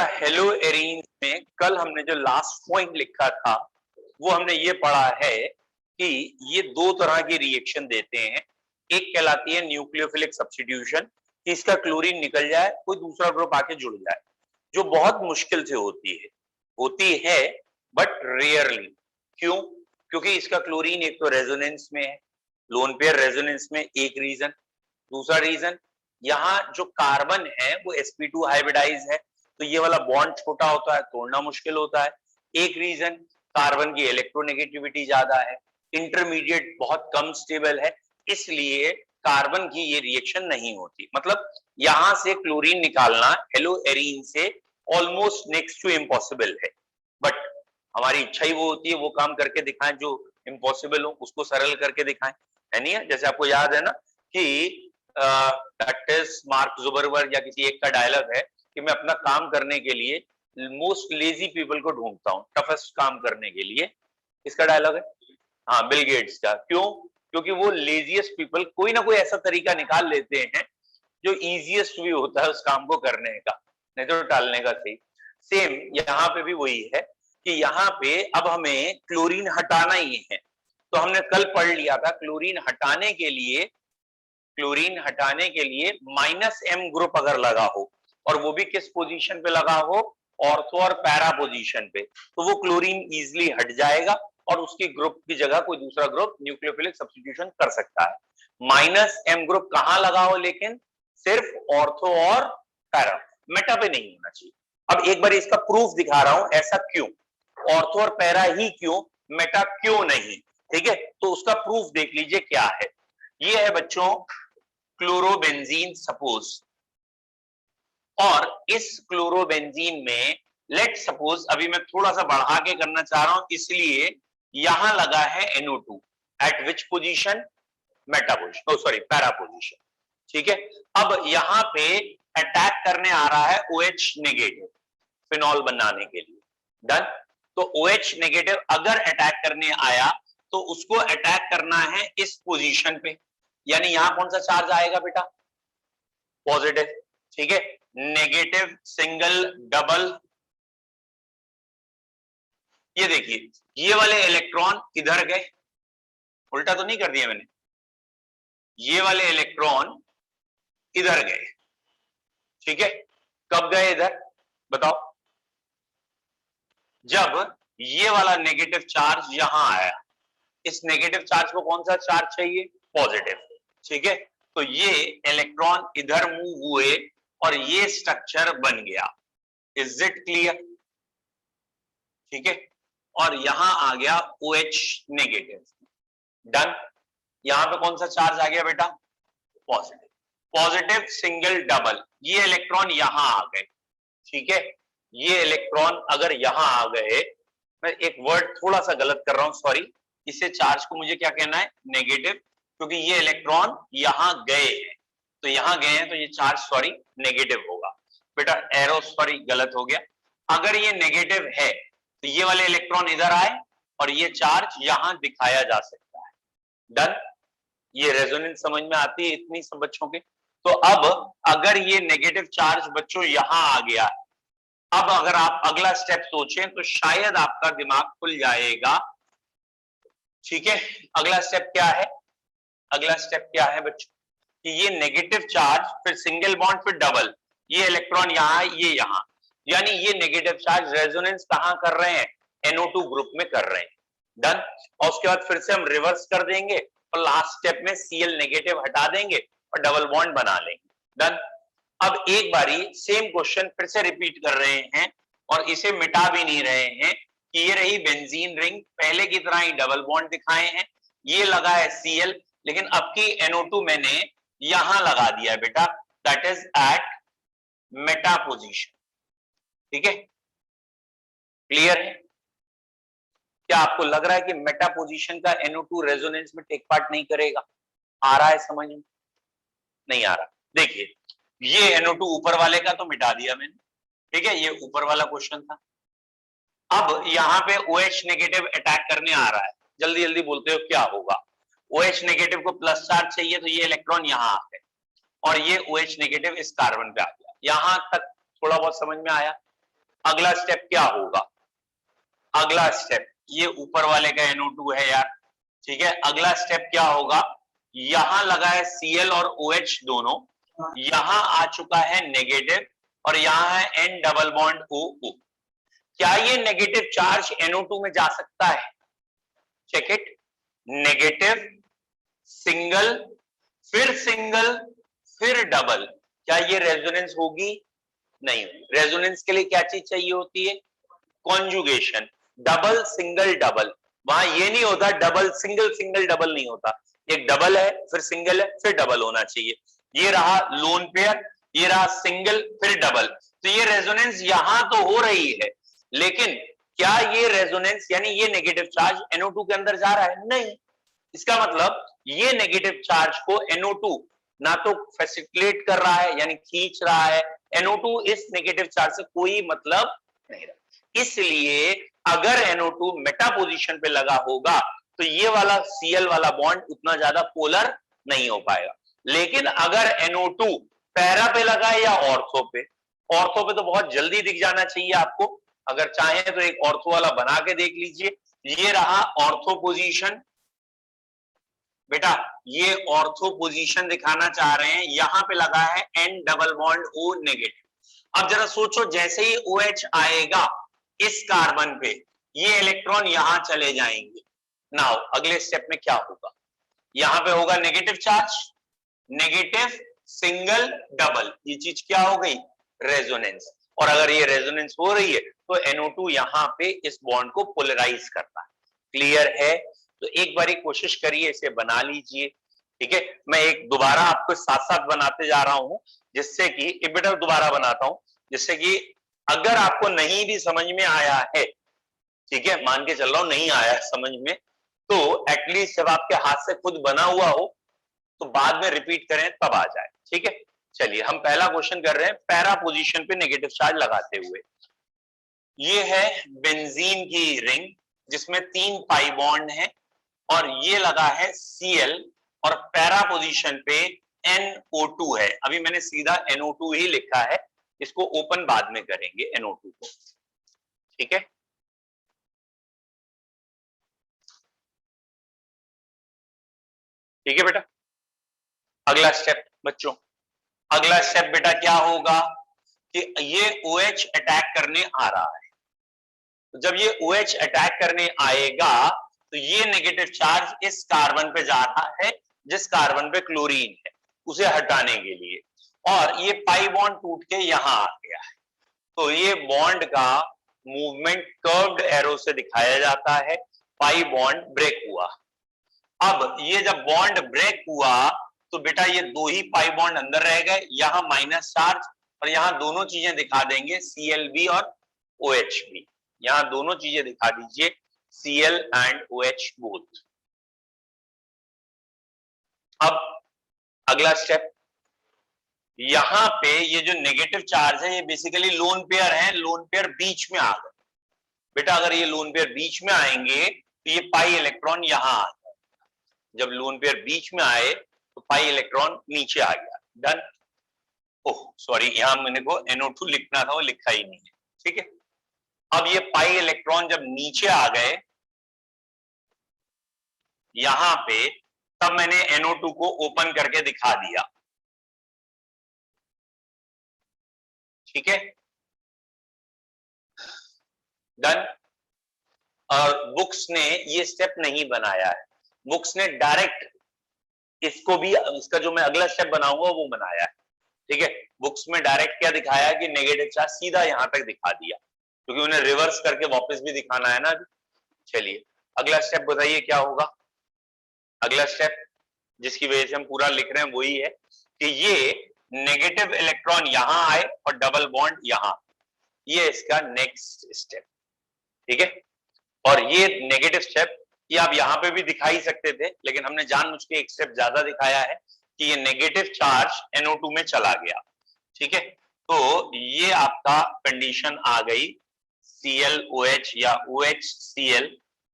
Hello arene में कल हमने जो लास्ट पॉइंट लिखा था वो हमने ये पढ़ा है कि ये दो तरह की रिएक्शन देते हैं। एक कहलाती है न्यूक्लियोफिलिक सब्स्टिट्यूशन, कि इसका क्लोरीन निकल जाए, कोई दूसरा ग्रुप आके जुड़ जाए, जो बहुत मुश्किल से होती है बट रेयरली। क्यों? क्योंकि इसका क्लोरीन एक तो रेजोनेंस में है, लोन पेयर रेजोनेंस में, एक रीजन। दूसरा रीजन, यहाँ जो कार्बन है वो sp2 हाइब्रिडाइज है, तो ये वाला बॉन्ड छोटा होता है, तोड़ना मुश्किल होता है। एक रीजन, कार्बन की इलेक्ट्रोनेगेटिविटी ज्यादा है, इंटरमीडिएट बहुत कम स्टेबल है, इसलिए कार्बन की ये रिएक्शन नहीं होती। मतलब यहां से क्लोरीन निकालना हेलो एरीन से ऑलमोस्ट नेक्स्ट टू इम्पॉसिबल है, बट हमारी इच्छा ही वो होती है वो काम करके दिखाएं जो इम्पॉसिबल हो, उसको सरल करके दिखाएं, है नहीं है? जैसे आपको याद है ना कि मार्क जुबरबर्ग या किसी एक का डायलॉग है कि मैं अपना काम करने के लिए मोस्ट लेजी पीपल को ढूंढता हूँ, टफेस्ट काम करने के लिए। इसका डायलॉग है, हाँ, बिल गेट्स का। क्यों? क्योंकि वो लेजीएस्ट पीपल कोई ना कोई ऐसा तरीका निकाल लेते हैं जो इजीएस्ट भी होता है उस काम को करने का, नहीं तो टालने का सही। सेम यहाँ पे भी वही है कि यहाँ पे अब हमें क्लोरीन हटाना ही है, तो हमने कल पढ़ लिया था क्लोरीन हटाने के लिए -m ग्रुप अगर लगा हो, और वो भी किस पोजीशन पे लगा हो, ऑर्थो और पैरा पोजीशन पे, तो वो क्लोरीन इजिली हट जाएगा और उसकी ग्रुप की जगह कोई दूसरा ग्रुप न्यूक्लियोफिलिक सब्स्टिट्यूशन कर सकता है। -m ग्रुप कहां लगा हो, लेकिन सिर्फ ऑर्थो और पैरा, मेटा पे नहीं होना चाहिए। अब एक बार इसका प्रूफ दिखा रहा हूं, ऐसा क्यों, ऑर्थो और पैरा ही क्यों, मेटा क्यों नहीं, ठीक है? तो उसका प्रूफ देख लीजिए क्या है। ये है बच्चों क्लोरोबेंजीन सपोज, और इस क्लोरोबेंजीन में लेट सपोज, अभी मैं थोड़ा सा बढ़ा के करना चाह रहा हूं इसलिए यहां लगा है NO2 eight which position, Meta position, sorry para position, ठीक है? अब यहां पे अटैक करने आ रहा है OH नेगेटिव फिनॉल बनाने के लिए, डन। तो OH नेगेटिव अगर अटैक करने आया तो उसको अटैक करना है इस पोजीशन पे, यानी यहां कौन सा चार्ज आएगा बेटा, पॉजिटिव, ठीक है? नेगेटिव सिंगल डबल, ये देखिए ये वाले इलेक्ट्रॉन इधर गए, उल्टा तो नहीं कर दिया मैंने, ये वाले इलेक्ट्रॉन इधर गए, ठीक है? कब गए इधर बताओ, जब ये वाला नेगेटिव चार्ज यहां आया। इस नेगेटिव चार्ज को कौन सा चार्ज चाहिए, पॉजिटिव, ठीक है? तो ये इलेक्ट्रॉन इधर मूव हुए और ये स्ट्रक्चर बन गया। Is it clear? ठीक है? और यहां आ गया OH नेगेटिव, डन। यहां पे कौन सा चार्ज आ गया बेटा, पॉजिटिव, पॉजिटिव सिंगल डबल, ये इलेक्ट्रॉन यहां आ गए, ठीक है? ये इलेक्ट्रॉन अगर यहां आ गए, मैं एक वर्ड थोड़ा सा गलत कर रहा हूं, सॉरी, इसे चार्ज को मुझे क्या कहना है, नेगेटिव, क्योंकि ये इलेक्ट्रॉन यहां गए हैं, तो यहां गए हैं तो ये चार्ज सॉरी नेगेटिव होगा बेटा, एरो सॉरी गलत हो गया। अगर ये नेगेटिव है तो ये वाले इलेक्ट्रॉन इधर आए और ये चार्ज यहां दिखाया जा सकता है, डन। ये रेजोनेंस समझ में आती है इतनी सब बच्चों के? तो अब अगर ये नेगेटिव चार्ज बच्चों यहां आ गया, अब अगर आप अगला स्टेप सोचें तो शायद आपका दिमाग खुल जाएगा, ठीक है? अगला स्टेप क्या है, अगला स्टेप क्या है बच्चों, कि ये नेगेटिव चार्ज फिर सिंगल बॉन्ड फिर डबल, ये इलेक्ट्रॉन यहां, ये यहां, यानी ये नेगेटिव चार्ज रेजोनेंस कहां कर रहे हैं, NO2 ग्रुप में कर रहे हैं, डन। और उसके बाद फिर से हम रिवर्स कर देंगे और लास्ट स्टेप में Cl नेगेटिव हटा देंगे और डबल बॉन्ड बना लेंगे, डन। अब एक बारी सेम क्वेश्चन फिर से रिपीट कर रहे हैं और इसे मिटा भी नहीं रहे हैं कि ये रही बेंजीन रिंग, पहले की तरह ही डबल बॉन्ड दिखाए हैं, ये लगा है Cl, लेकिन अब की NO2 मैंने यहां लगा दिया है बेटा, that is at meta position, ठीक है? क्लियर है? क्या आपको लग रहा है कि मेटा पोजीशन का NO2 रेजोनेंस में टेक पार्ट नहीं करेगा? आ रहा है समझ में? नहीं आ रहा? देखिए ये NO2 ऊपर वाले का तो मिटा दिया मैंने, ठीक है? ये ऊपर वाला क्वेश्चन था। अब यहाँ पे OH नेगेटिव अटैक करने आ रहा है, जल्दी जल्दी बोलते हो क्या होगा? OH नेगेटिव को प्लस चार्ज चाहिए तो ये इलेक्ट्रॉन यहाँ आ गए और ये OH नेगेटिव इस कार्बन पे आ गया। यहां तक थोड़ा बहुत समझ में आया? अगला स्टेप क्या होगा? अगला स्टेप ये ऊपर वाले का NO2 है यार, ठीक है। अगला स्टेप क्या होगा? यहां लगा है Cl और OH दोनों, यहां आ चुका है नेगेटिव और यहां है N डबल बॉन्ड OO। क्या ये नेगेटिव चार्ज NO2 में जा सकता है? Check it. नेगेटिव, सिंगल, फिर डबल, क्या ये रेजोनेंस होगी? नहीं। रेजोनेंस के लिए क्या चीज चाहिए होती है? कॉन्जुगेशन। डबल सिंगल डबल, वहां ये नहीं होता डबल सिंगल सिंगल डबल नहीं होता, एक डबल है फिर सिंगल है फिर डबल होना चाहिए। ये रहा लोन पेयर, ये रहा सिंगल फिर डबल, तो ये रेजोनेंस यहां तो हो रही है, लेकिन क्या ये रेजोनेंस यानी ये नेगेटिव चार्ज NO2 के अंदर जा रहा है? नहीं। इसका मतलब ये नेगेटिव चार्ज को NO2 ना तो फैसिलिटेट कर रहा है यानी खींच रहा है, NO2 इस नेगेटिव चार्ज से कोई मतलब नहीं रहा। इसलिए अगर NO2 मेटा पोजीशन पे लगा होगा तो ये वाला Cl वाला बॉन्ड उतना ज्यादा पोलर नहीं हो पाएगा। लेकिन अगर NO2 पैरा पे लगा है या ऑर्थो पे, ऑर्थो पे तो बहुत जल्दी दिख जाना चाहिए आपको, अगर चाहें तो एक ऑर्थो वाला बना के देख लीजिए। ये रहा ऑर्थो पोजीशन, बेटा ये ऑर्थो पोजीशन दिखाना चाह रहे हैं, यहां पे लगा है N double bond O negative. अब जरा सोचो, जैसे ही OH आएगा इस कार्बन पे, ये इलेक्ट्रॉन यहां चले जाएंगे। नाउ अगले स्टेप में क्या होगा? यहां पे होगा negative charge, negative single double, ये चीज क्या हो गई? रेजोनेंस। और अगर ये रेजोनेंस हो रही है तो NO2 यहां पे इस बॉन्ड को पोलराइज करता है। क्लियर है? तो एक बारी कोशिश करिए, इसे बना लीजिए, ठीक है। मैं एक दोबारा आपको साथ साथ बनाते जा रहा हूं, जिससे कि एक बेटा दोबारा बनाता हूं, जिससे कि अगर आपको नहीं भी समझ में आया है, ठीक है, मान के चल रहा हूं नहीं आया समझ में, तो एटलीस्ट जब आपके हाथ से खुद बना हुआ हो तो बाद में रिपीट करें तब आ जाए, ठीक है। चलिए हम पहला क्वेश्चन कर रहे हैं पैरा पोजीशन पे नेगेटिव चार्ज लगाते हुए। ये है बेंजीन की रिंग जिसमें 3 पाई बॉन्ड है और ये लगा है Cl और पैरा पोजीशन पे NO2 है। अभी मैंने सीधा NO2 ही लिखा है, इसको ओपन बाद में करेंगे NO2 को, ठीक है। ठीक है बेटा, अगला स्टेप बच्चों, अगला स्टेप बेटा क्या होगा कि ये OH अटैक करने आ रहा है। तो जब ये OH अटैक करने आएगा तो ये नेगेटिव चार्ज इस कार्बन पे जा रहा है जिस कार्बन पे क्लोरीन है, उसे हटाने के लिए, और ये पाई बॉन्ड टूट के यहां आ गया है। तो ये बॉन्ड का मूवमेंट कर्व्ड एरो से दिखाया जाता है, पाई बॉन्ड ब्रेक हुआ। अब ये जब बॉन्ड ब्रेक हुआ तो बेटा ये 2 ही पाई बॉन्ड अंदर रह गए, यहां माइनस चार्ज, और यहां दोनों चीजें दिखा देंगे ClB और OH भी, यहां दोनों चीजें दिखा दीजिए Cl एंड OH बोथ। अब अगला स्टेप, यहां पे ये जो नेगेटिव चार्ज है ये बेसिकली लोन पेयर है, लोन पेयर बीच में आ गए। बेटा अगर ये लोन पेयर बीच में आएंगे तो ये पाई इलेक्ट्रॉन यहां आ गए, जब लोन पेयर बीच में आए तो पाई इलेक्ट्रॉन नीचे आ गया। डन। ओह सॉरी, यहां मैंने को NO2 लिखना था, वो लिखा ही नहीं है, ठीक है। अब ये पाई इलेक्ट्रॉन जब नीचे आ गए यहां पे, तब मैंने NO2 को ओपन करके दिखा दिया, ठीक है। डन। और बुक्स ने ये स्टेप नहीं बनाया है, बुक्स ने डायरेक्ट इसको भी, इसका जो मैं अगला स्टेप बनाऊंगा वो बनाया है, ठीक है। बुक्स में डायरेक्ट क्या दिखाया है कि नेगेटिव चार्ज सीधा यहां तक दिखा दिया, क्योंकि उन्हें रिवर्स करके वापस भी दिखाना है ना। चलिए अगला स्टेप बताइए क्या होगा। अगला स्टेप जिसकी वजह से हम पूरा लिख रहे हैं वही है कि ये नेगेटिव इलेक्ट्रॉन यहां आए और डबल बॉन्ड यहां, ये इसका नेक्स्ट स्टेप, ठीक है। और ये नेगेटिव स्टेप ये आप यहां पे भी दिखा ही सकते थे, लेकिन हमने जानबूझ के एक स्टेप ज्यादा दिखाया है कि ये नेगेटिव चार्ज NO2 में चला गया, ठीक है। तो ये आपका कंडीशन आ गई ClOH या OHCl,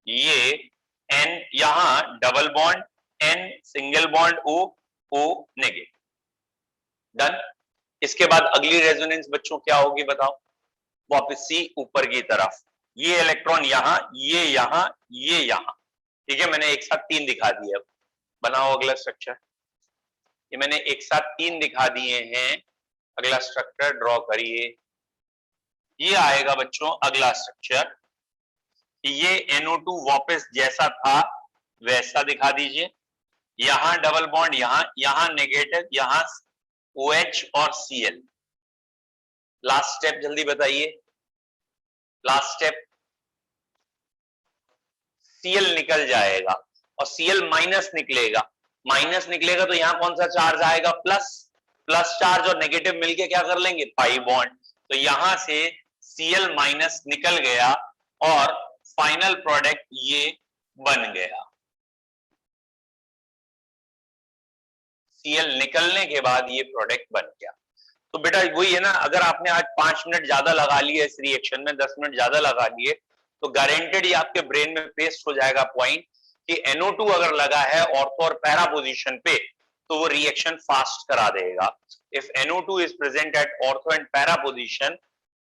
ये N यहां double bond N single bond O negative. Done. इसके बाद अगली रेजोनेंस बच्चों क्या होगी बताओ? वापस सी ऊपर की तरफ, ये इलेक्ट्रॉन यहाँ, ये यहाँ, ये यहाँ, ठीक है। मैंने एक साथ 3 दिखा दिए। अब बनाओ अगला स्ट्रक्चर। ये मैंने एक साथ 3 दिखा दिए हैं। अगला स्ट्रक्चर ड्रॉ करिए। ये आएगा बच्चों अगला स्ट्रक्चर। ये NO2 वापस जैसा था वैसा दिखा दीजिए। यहां डबल बॉन्ड, यहां नेगेटिव, यहां OH और Cl। लास्ट स्टेप जल्दी बताइए। लास्ट स्टेप, Cl निकल जाएगा और Cl माइनस निकलेगा। माइनस निकलेगा तो यहां कौन सा चार्ज आएगा? प्लस। प्लस चार्ज और नेगेटिव मिलके क्या कर लेंगे? Pi bond. तो यहां से Cl माइनस निकल गया और फाइनल प्रोडक्ट ये बन गया। Cl निकलने के बाद ये प्रोडक्ट बन गया। तो बेटा वही है ना, अगर आपने आज 5 मिनट ज्यादा लगा लिए इस रिएक्शन में, 10 मिनट ज्यादा लगा लिए, तो गारंटेड ये आपके ब्रेन में पेस्ट हो जाएगा पॉइंट कि NO2 अगर लगा है ऑर्थो और पैरा पोजीशन पे तो वो रिएक्शन फास्ट करा देगा। If NO2 is present at ortho and para position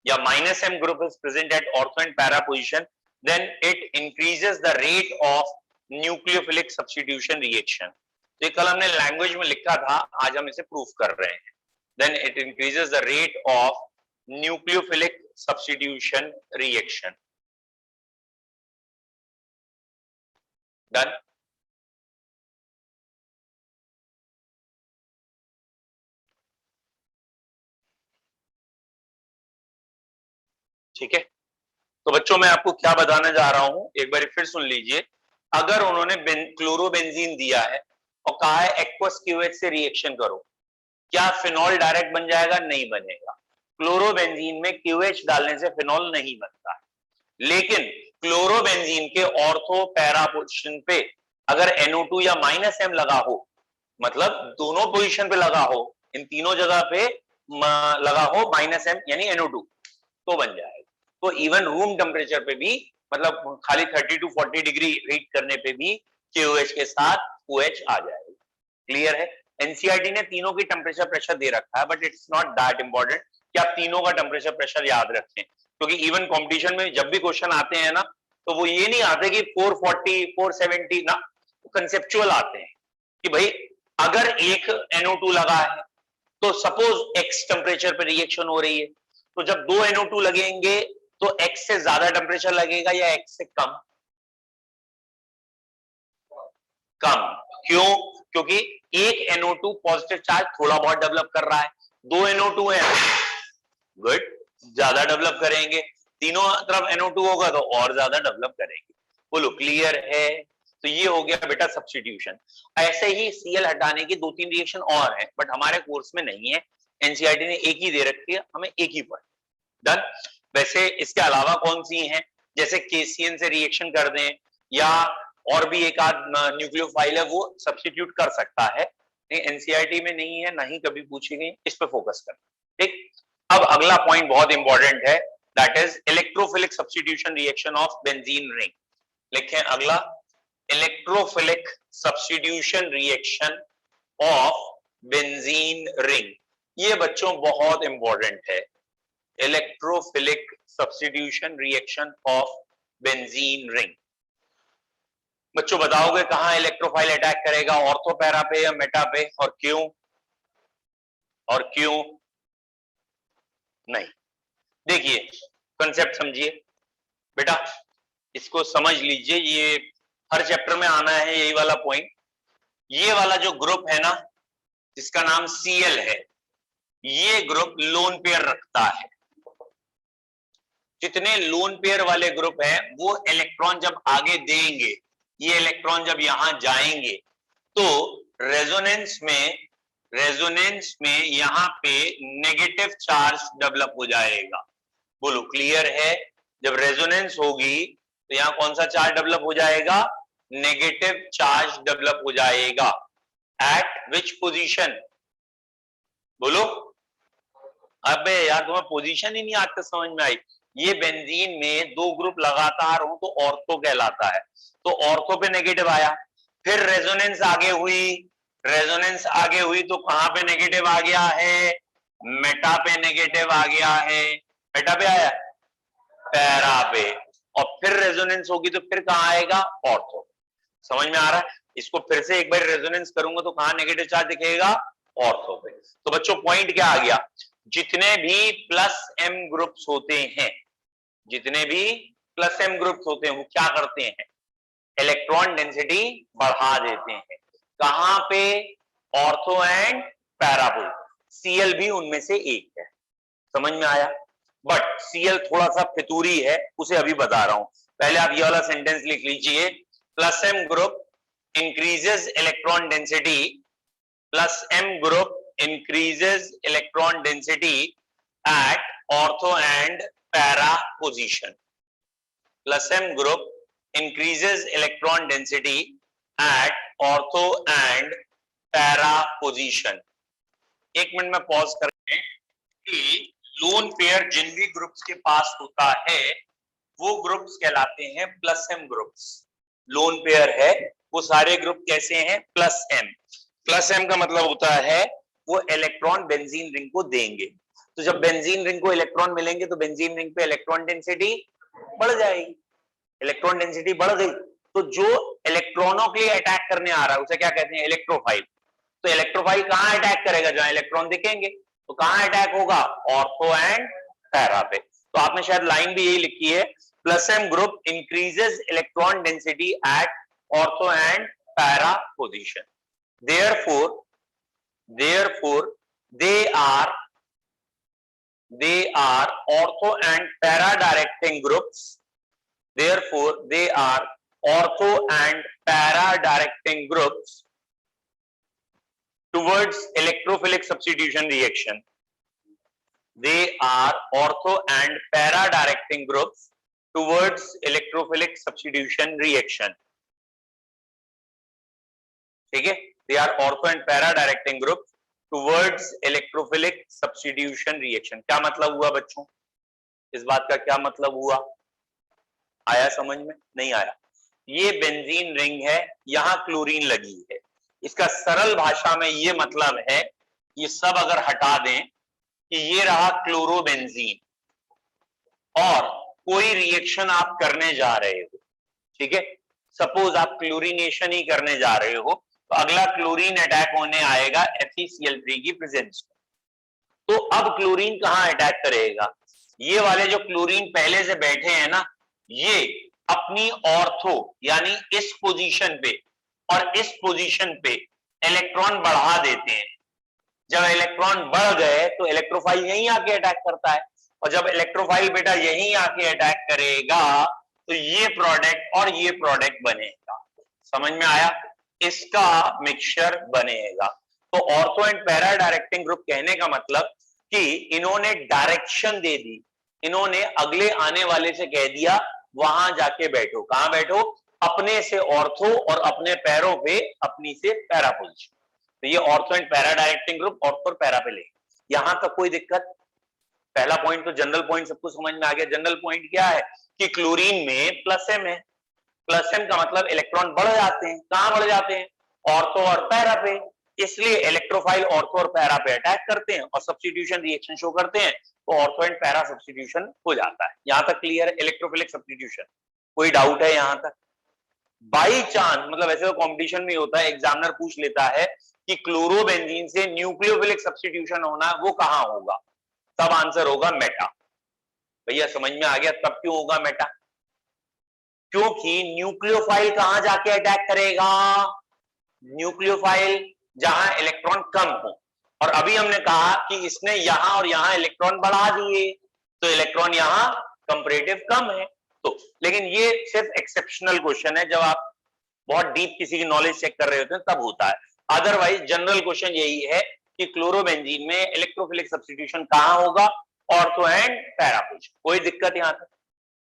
या -M group is present at ortho and para position, then it increases the rate of nucleophilic substitution reaction। तो कल हमने language में लिखा था, आज हम इसे प्रूफ कर रहे हैं। Then it increases the rate of nucleophilic substitution reaction। Done? ठीक है। तो बच्चों मैं आपको क्या बताने जा रहा हूं, एक बार फिर सुन लीजिए। अगर उन्होंने क्लोरोबेंजीन दिया है और कहा है एक्वस क्यूएच से रिएक्शन करो, क्या फिनॉल डायरेक्ट बन जाएगा? नहीं बनेगा। क्लोरोबेंजीन में क्यूएच डालने से फिनॉल नहीं बनता है। लेकिन क्लोरोबेंजीन के ऑर्थो पैरा पोजीशन पे अगर NO2 या -M लगा हो, मतलब दोनों पोजीशन पे लगा हो, इन तीनों जगह पे लगा हो -M यानी NO2, तो बन जाएगा। तो इवन रूम टेम्परेचर पे भी, मतलब खाली 30 to 40 डिग्री हीट करने पे भी KOH के साथ OH आ जाएगा। क्लियर है? एनसीईआरटी ने तीनों की टेम्परेचर प्रेशर दे रखा है, but it's not that important कि आप तीनों का टेम्परेचर प्रेशर याद रखें, क्योंकि इवन कंपटीशन में जब भी क्वेश्चन आते हैं ना, तो वो ये नहीं आते कि 440 470 ना, कंसेप्चुअल आते हैं कि भाई अगर एक NO2 लगा है तो सपोज X टेम्परेचर पे रिएक्शन हो रही है, तो जब 2 NO2 लगेंगे तो X से ज्यादा टेम्परेचर लगेगा या X से कम? कम। क्यों? क्योंकि एक NO2 पॉजिटिव चार्ज थोड़ा बहुत डेवलप कर रहा है, 2 NO2 है, गुड, ज्यादा डेवलप करेंगे। तीनों तरफ NO2 होगा तो और ज्यादा डेवलप करेंगे। बोलो क्लियर है? तो ये हो गया बेटा सब्स्टिट्यूशन। ऐसे ही Cl हटाने की 2-3 रिएक्शन और है, बट हमारे कोर्स में नहीं है, एनसीईआरटी ने एक ही दे रखी है, हमें एक ही पढ़। डन। वैसे इसके अलावा कौन सी हैं, जैसे KCN से रिएक्शन कर दें या और भी एक आध न्यूक्लियोफाइल है वो सब्स्टिट्यूट कर सकता है, एनसीईआरटी में नहीं है, ना ही कभी पूछी गई, इस पे फोकस करना। ठीक। अब अगला पॉइंट बहुत इंपॉर्टेंट है, that is electrophilic substitution reaction of benzene ring. लिखें अगला, electrophilic substitution reaction of benzene ring. ये बच्चों बहुत इंपॉर्टेंट है, electrophilic substitution reaction of benzene ring. बच्चों बताओगे कहां इलेक्ट्रोफाइल अटैक करेगा, ऑर्थो पैरा पे या मेटा पे, और क्यों? और क्यों नहीं? देखिए कंसेप्ट समझिए बेटा, इसको समझ लीजिए, ये हर चैप्टर में आना है यही वाला पॉइंट। ये वाला जो ग्रुप है ना जिसका नाम Cl है, ये ग्रुप लोन पेयर रखता है। जितने लोन पेयर वाले ग्रुप हैं वो इलेक्ट्रॉन जब आगे देंगे, ये इलेक्ट्रॉन जब यहां जाएंगे तो रेजोनेंस में यहां पे नेगेटिव चार्ज डेवलप हो जाएगा। बोलो क्लियर है? जब रेजोनेंस होगी तो यहां कौन सा चार्ज डेवलप हो जाएगा? नेगेटिव चार्ज डेवलप हो जाएगा। Eight which position? बोलो। अबे यार तुम्हें पोजीशन ही नहीं आता समझ में आई। ये बेंजीन में 2 ग्रुप लगातार हो तो ऑर्थो कहलाता है, तो ऑर्थो पे नेगेटिव आया, फिर रेजोनेंस आगे हुई तो कहां पे नेगेटिव आ गया है? मेटा पे नेगेटिव आ गया है। मेटा पे आया, पैरा पे, और फिर रेजोनेंस होगी तो फिर कहां आएगा, ऑर्थो। समझ में आ रहा है? इसको फिर से एक बार रेजोनेंस करूंगा तो कहां नेगेटिव चार्ज दिखेगा, ऑर्थो पे। तो बच्चों पॉइंट क्या आ गया, जितने भी प्लस एम ग्रुप्स होते हैं, जितने भी प्लस एम ग्रुप्स होते हैं वो क्या करते हैं, इलेक्ट्रॉन डेंसिटी बढ़ा देते हैं। कहां पे, ऑर्थो एंड पैरा पे। सीएल भी उनमें से एक है। समझ में आया? बट सीएल थोड़ा सा फितूरी है, उसे अभी बता रहा हूं। पहले आप ये वाला सेंटेंस लिख लीजिए, plus M group increases electron density, plus M group increases electron density at ortho and para position. Plus M group increases electron density at ortho and para position। एक मिनट में पॉज करके, कि lone pair जिन भी groups के पास होता है वो groups कहलाते हैं plus M groups. Lone pair है वो सारे ग्रुप कैसे हैं, प्लस एम। प्लस एम का मतलब होता है वो इलेक्ट्रॉन बेंजीन रिंग को देंगे। तो जब बेंजीन रिंग को इलेक्ट्रॉन मिलेंगे तो बेंजीन रिंग पे इलेक्ट्रॉन डेंसिटी बढ़ जाएगी। इलेक्ट्रॉन डेंसिटी बढ़ गई तो जो इलेक्ट्रॉनों के लिए अटैक करने आ रहा है उसे क्या कहते हैं, इलेक्ट्रोफाइल। तो इलेक्ट्रोफाइल कहां अटैक करेगा, जहां इलेक्ट्रॉन दिखेंगे। तो कहां अटैक होगा, ऑर्थो एंड पैरा पे। तो आपने शायद लाइन भी यही लिखी है, plus M group increases electron density at ortho and para position. Therefore they are ortho and para directing groups। Therefore, they are ortho and para directing groups towards electrophilic substitution reaction। They are ortho and para directing groups towards electrophilic substitution reaction। ठीक है, they are ortho and para directing groups towards electrophilic substitution reaction। क्या मतलब हुआ बच्चों, इस बात का क्या मतलब हुआ, आया समझ में, नहीं आया? ये बेंजीन रिंग है, यहां क्लोरीन लगी है। इसका सरल भाषा में ये मतलब है, ये सब अगर हटा दें कि ये रहा क्लोरोबेंजीन और कोई रिएक्शन आप करने जा रहे हो, ठीक है, सपोज आप क्लोरीनेशन ही करने जा रहे हो, तो अगला क्लोरीन अटैक होने आएगा FeCl3 की प्रेजेंस में। तो अब क्लोरीन कहां अटैक करेगा, ये वाले जो क्लोरीन पहले से बैठे हैं ना, ये अपनी ऑर्थो यानी इस पोजीशन पे और इस पोजीशन पे इलेक्ट्रॉन बढ़ा देते हैं। जब इलेक्ट्रॉन बढ़ गए तो इलेक्ट्रोफाइल यहीं आके अटैक करता है, और जब इलेक्ट्रोफाइल बेटा यहीं आके अटैक करेगा तो ये प्रोडक्ट और ये प्रोडक्ट बनेगा। समझ में आया? इसका मिक्सचर बनेगा। तो ortho and para directing group कहने का मतलब कि इन्होंने डायरेक्शन दे दी, इन्होंने अगले आने वाले से कह दिया वहां जाके बैठो। कहां बैठो, अपने से ऑर्थो और अपने पैरों पे अपनी से पैरा पोजीशन। तो ये ortho and para directing group ortho और पैरा पे ले, यहां तक कोई दिक्कत? पहला पॉइंट तो जनरल पॉइंट सबको समझ में आ गया। जनरल पॉइंट क्या है कि क्लोरीन में प्लस एम है, प्लस एम का मतलब इलेक्ट्रॉन बढ़ जाते हैं। कहां बढ़ जाते हैं, ऑर्थो और पैरा पे, इसलिए इलेक्ट्रोफाइल ऑर्थो और पैरा पे अटैक करते हैं और सब्स्टिट्यूशन रिएक्शन शो करते हैं, तो ऑर्थो एंड पैरा सब्स्टिट्यूशन हो जाता है। यहां तक क्लियर है, इलेक्ट्रोफिलिक सब्स्टिट्यूशन, कोई डाउट है यहां तक? बाई चांस, मतलब ऐसे तो कॉम्पिटिशन में होता है, एग्जामिनर पूछ लेता है कि क्लोरोबेंजीन से न्यूक्लियोफिलिक सब्स्टिट्यूशन होना वो कहां होगा, तब आंसर होगा मेटा। भैया समझ में आ गया तब क्यों होगा मेटा, क्योंकि न्यूक्लियोफाइल कहां जाके अटैक करेगा, न्यूक्लियोफाइल जहां इलेक्ट्रॉन कम हो। और अभी हमने कहा कि इसने यहां और यहां इलेक्ट्रॉन बढ़ा दिए, तो इलेक्ट्रॉन यहां कंपैरेटिव कम है। तो लेकिन ये सिर्फ एक्सेप्शनल क्वेश्चन है, जब आप बहुत डीप किसी की नॉलेज चेक कर रहे होते हैं तब होता है। अदरवाइज जनरल क्वेश्चन यही है कि क्लोरोबेंजीन में इलेक्ट्रोफिलिक सब्स्टिट्यूशन कहां होगा, ऑर्थो एंड पैरा पोजीशन। कोई दिक्कत यहां तक?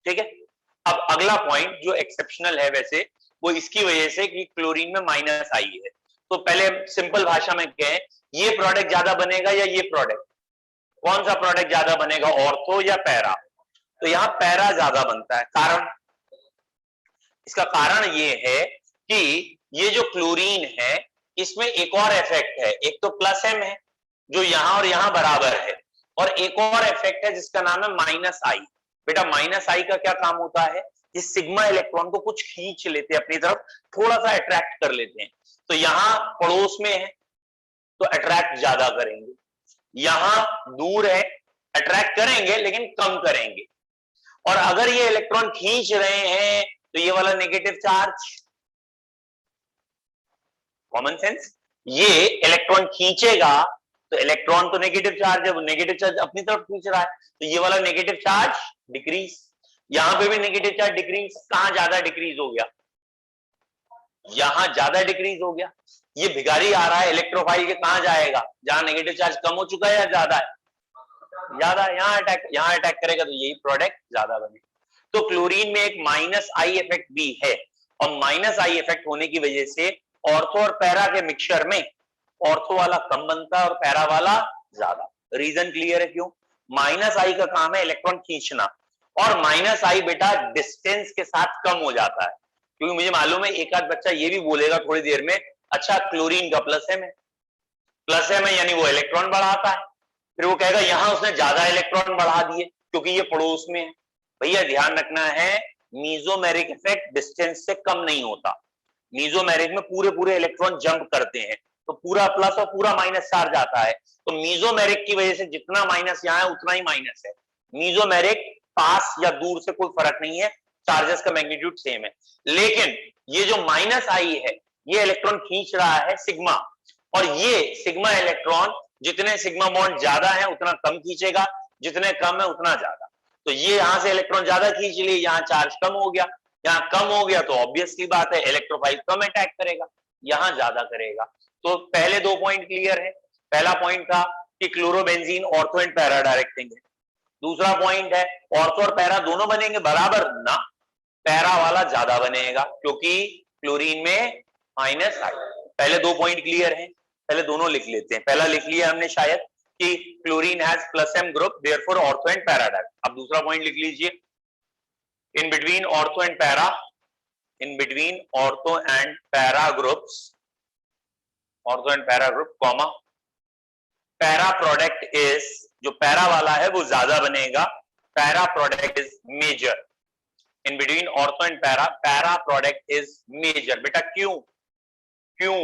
ठीक है। अब अगला पॉइंट जो एक्सेप्शनल है वैसे, वो इसकी वजह से कि क्लोरीन में माइनस आई है। तो पहले सिंपल भाषा में कहें, ये प्रोडक्ट ज्यादा बनेगा या ये प्रोडक्ट, कौन सा प्रोडक्ट ज्यादा बनेगा, ऑर्थो या पैरा? तो यहां पैरा ज्यादा बनता है। कारण, इसका कारण ये है कि ये जो क्लोरीन है इसमें एक और इफेक्ट है। एक तो प्लस एम है जो यहां और यहां बराबर है, और एक और इफेक्ट है जिसका नाम है माइनस आई। बेटा माइनस आई का क्या काम होता है, ये सिग्मा इलेक्ट्रॉन को कुछ खींच लेते हैं अपनी तरफ, थोड़ा सा अट्रैक्ट कर लेते हैं। तो यहां पड़ोस में है तो अट्रैक्ट ज्यादा करेंगे, यहां दूर है अट्रैक्ट करेंगे लेकिन कम करेंगे। और अगर ये इलेक्ट्रॉन खींच रहे हैं तो ये वाला नेगेटिव चार्ज, कॉमन सेंस, ये इलेक्ट्रॉन खींचेगा तो इलेक्ट्रॉन तो नेगेटिव चार्ज है, वो नेगेटिव चार्ज अपनी तरफ खींच रहा है, तो ये वाला नेगेटिव चार्ज डिक्रीज, यहां पे भी नेगेटिव चार्ज डिक्रीज, कहां ज्यादा डिक्रीज हो गया, यहां ज्यादा डिक्रीज हो गया। ये भिखारी आ रहा है इलेक्ट्रोफाइल के कहां जाएगा, जहां नेगेटिव चार्ज कम हो चुका है या ज्यादा है, ज्यादा, यहां अटैक करेगा तो यही प्रोडक्ट ज्यादा बनेगा। तो क्लोरीन में एक माइनस आई इफेक्ट भी है, और माइनस आई इफेक्ट होने की वजह से ऑर्थो और पैरा के मिक्सचर में ऑर्थो वाला कम बनता है और पैरा वाला ज्यादा। रीजन क्लियर है क्यों, माइनस आई का काम है इलेक्ट्रॉन खींचना, और माइनस आई बेटा डिस्टेंस के साथ कम हो जाता है, क्योंकि मुझे मालूम है एक आध बच्चा ये भी बोलेगा थोड़ी देर में, अच्छा क्लोरीन का प्लस एम है, प्लस एम है यानी वो इलेक्ट्रॉन बढ़ाता है, फिर वो कहेगा यहां उसने ज्यादा इलेक्ट्रॉन बढ़ा दिए क्योंकि ये पड़ोस में है। भैया ध्यान रखना है, मीजोमेरिक इफेक्ट डिस्टेंस से कम नहीं होता, मीजोमेरिक में पूरे पूरे इलेक्ट्रॉन जंप करते हैं, तो पूरा प्लस और पूरा माइनस चार्ज आता है, तो मीजोमेरिक की वजह से जितना माइनस यहां है उतना ही माइनस है, मीजोमेरिक पास या दूर से कोई फर्क नहीं है, चार्जेस का मैग्नीट्यूड सेम है। लेकिन ये जो माइनस आई है ये इलेक्ट्रॉन खींच रहा है सिग्मा, और ये सिग्मा इलेक्ट्रॉन जितने सिग्मा बॉन्ड ज्यादा है उतना कम खींचेगा, जितने कम है उतना ज्यादा, तो ये यहां से इलेक्ट्रॉन ज्यादा खींच लिए, यहां चार्ज कम हो गया, यहां कम हो गया तो ऑब्वियसली बात है इलेक्ट्रोफाइल कम अटैक करेगा, यहां ज्यादा करेगा। तो पहले दो पॉइंट क्लियर है, पहला पॉइंट था कि chlorobenzene ortho and para directing है, दूसरा पॉइंट है ऑर्थो और पैरा दोनों बनेंगे बराबर ना, पैरा वाला ज्यादा बनेगा क्योंकि क्लोरीन में माइनस आई। पहले दो पॉइंट क्लियर हैं, पहले दोनों लिख लेते हैं, पहला लिख लिया हमने शायद कि chlorine has plus M group therefore ortho and para direct. अब दूसरा पॉइंट लिख लीजिए, in between ortho and para, in between ortho and para groups, ortho and para group comma, para product is, जो पैरा वाला है वो ज्यादा बनेगा, para product is major, in between ortho and para, para product is major. बेटा क्यों, क्यों,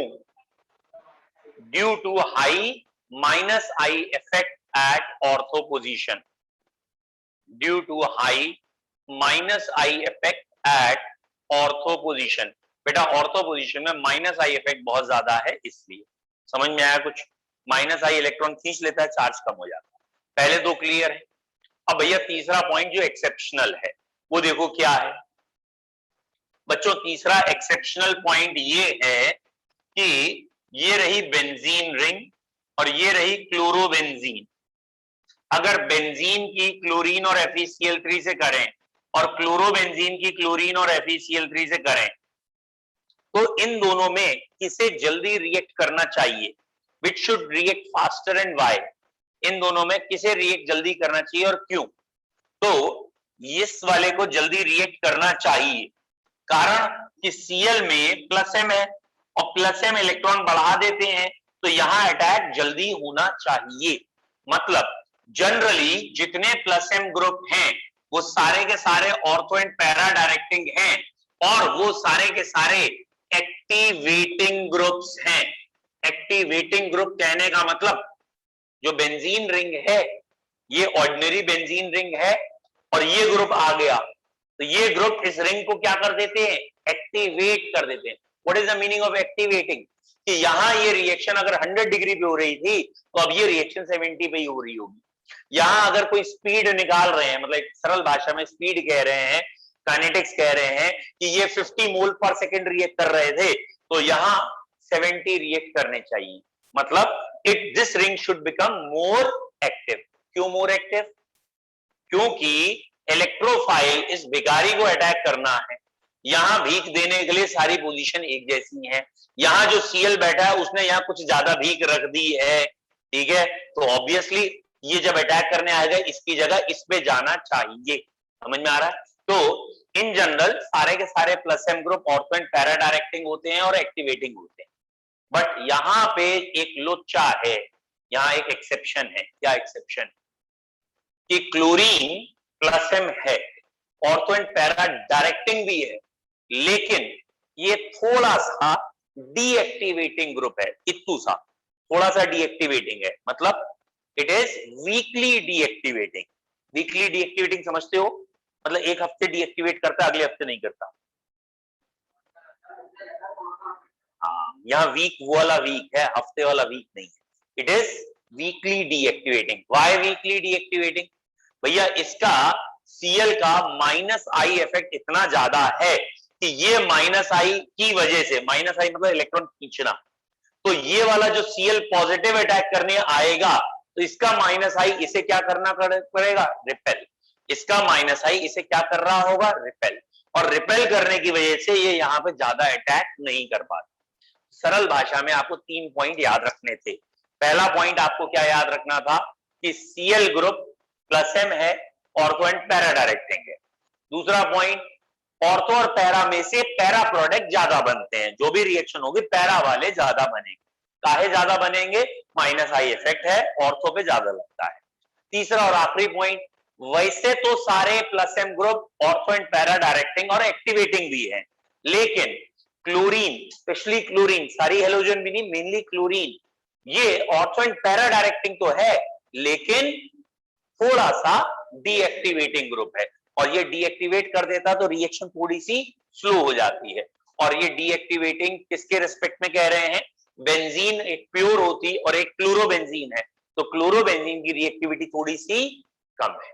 due to high minus I effect at ortho position, due to high minus I effect at ortho position. बेटा ortho position में minus I effect बहुत ज्यादा है, इसलिए समझ में आया कुछ, माइनस आई इलेक्ट्रॉन खींच लेता है, चार्ज कम हो जाता है। पहले दो क्लियर है। अब भैया तीसरा पॉइंट जो एक्सेप्शनल है वो देखो क्या है बच्चों, तीसरा एक्सेप्शनल पॉइंट ये है कि ये रही बेंजीन रिंग और ये रही क्लोरोबेंजीन, अगर बेंजीन की क्लोरीन और FeCl3 से करें और क्लोरोबेंजीन की क्लोरीन और FeCl3 से करें तो इन दोनों में किसे जल्दी रिएक्ट करना चाहिए, which should react faster and why, इन दोनों में किसे रिएक्ट जल्दी करना चाहिए और क्यों, तो इस वाले को जल्दी रिएक्ट करना चाहिए, कारण कि Cl में प्लस एम है और प्लस एम इलेक्ट्रॉन बढ़ा देते हैं तो यहां अटैक जल्दी होना चाहिए, मतलब जनरली जितने प्लस एम ग्रुप हैं वो सारे के सारे ऑर्थो एंड पैरा डायरेक्टिंग हैं और वो सारे के सारे एक्टिवेटिंग ग्रुप्स हैं। एक्टिवेटिंग ग्रुप कहने का मतलब जो बेंजीन रिंग है ये ऑर्डिनरी बेंजीन रिंग है और ये ग्रुप आ गया तो ये ग्रुप इस रिंग को क्या कर देते हैं, एक्टिवेट कर देते हैं। What is the meaning of activating, कि यहां ये रिएक्शन अगर 100 डिग्री पे हो रही थी तो अब ये रिएक्शन 70 पे ही हो रही होगी। यहां अगर कोई स्पीड निकाल रहे हैं, मतलब एक सरल भाषा में स्पीड कह रहे हैं, काइनेटिक्स कह रहे हैं कि ये 50 मोल पर सेकंड रिएक्ट कर रहे थे तो यहां 70 रिएक्ट करने चाहिए, मतलब it this ring should become more active. क्यों मोर एक्टिव, क्योंकि इलेक्ट्रोफाइल इस भिखारी को अटैक करना है, यहां भीख देने के लिए सारी पोजीशन एक जैसी है, यहां जो Cl बैठा है उसने यहां कुछ ज्यादा भीख रख दी है, ठीक है, तो ऑब्वियसली ये जब अटैक करने आएगा इसकी जगह इस पे जाना चाहिए, समझ में आ रहा है। तो इन जनरल सारे के सारे plus M group ortho and para directing होते हैं और एक्टिवेटिंग होते हैं, बट यहां पे एक लोचा है, यहां एक एक्सेप्शन है। क्या एक्सेप्शन, कि क्लोरीन प्लस एम है, ऑर्थो एंड पैरा डायरेक्टिंग भी है, लेकिन ये थोड़ा सा डीएक्टिवेटिंग ग्रुप है, इतू सा थोड़ा सा डीएक्टिवेटिंग है, मतलब it is weekly deactivating. Weekly deactivating समझते हो, मतलब एक हफ्ते डीएक्टिवेट करता है, अगले हफ्ते नहीं करता। हाँ, यहाँ वीक वाला वीक है, हफ्ते वाला वीक नहीं है। It is weekly deactivating. Why weekly deactivating? भैया इसका सीएल का माइनस आई इफेक्ट इतना ज्यादा है कि ये माइनस आई की वजह से, माइनस आई मतलब इलेक्ट्रॉन खींचना, तो ये वाला जो सीएल पॉजिटिव अटैक करने आएगा तो इसका माइनस आई इसे क्या करना पड़ेगा? रिपेल। इसका माइनस आई इसे क्या कर रहा होगा? रिपेल। और रिपेल करने की वजह से ये यहां पे ज्यादा अटैक नहीं कर पाता। सरल भाषा में आपको 3 पॉइंट याद रखने थे। पहला पॉइंट आपको क्या याद रखना था कि सीएल ग्रुप प्लस एम है, ऑर्थो एंड पैरा डायरेक्टिंग है। दूसरा पॉइंट, ऑर्थो और पैरा में से पैरा प्रोडक्ट ज्यादा बनते हैं, जो भी रिएक्शन होगी पैरा वाले ज्यादा बनेंगे। काहे ज्यादा बनेंगे? माइनस आई इफेक्ट है, ऑर्थो पे ज्यादा लगता है। तीसरा और आखिरी पॉइंट, वैसे तो सारे plus M group ortho and para directing और एक्टिवेटिंग भी है, लेकिन क्लोरीन, स्पेशली क्लोरीन, सारी हेलोजन भी नहीं, मेनली क्लोरीन, ये ऑर्थो एंड पैरा डायरेक्टिंग तो है, लेकिन थोड़ा सा डीएक्टिवेटिंग ग्रुप है, और ये डीएक्टिवेट कर देता तो रिएक्शन थोड़ी सी स्लो हो जाती है। और ये डीएक्टिवेटिंग किसके रिस्पेक्ट में कह रहे हैं? बेंजीन एक प्योर होती और एक क्लोरोबेंजीन है, तो क्लोरोबेंजीन की रिएक्टिविटी थोड़ी सी कम है।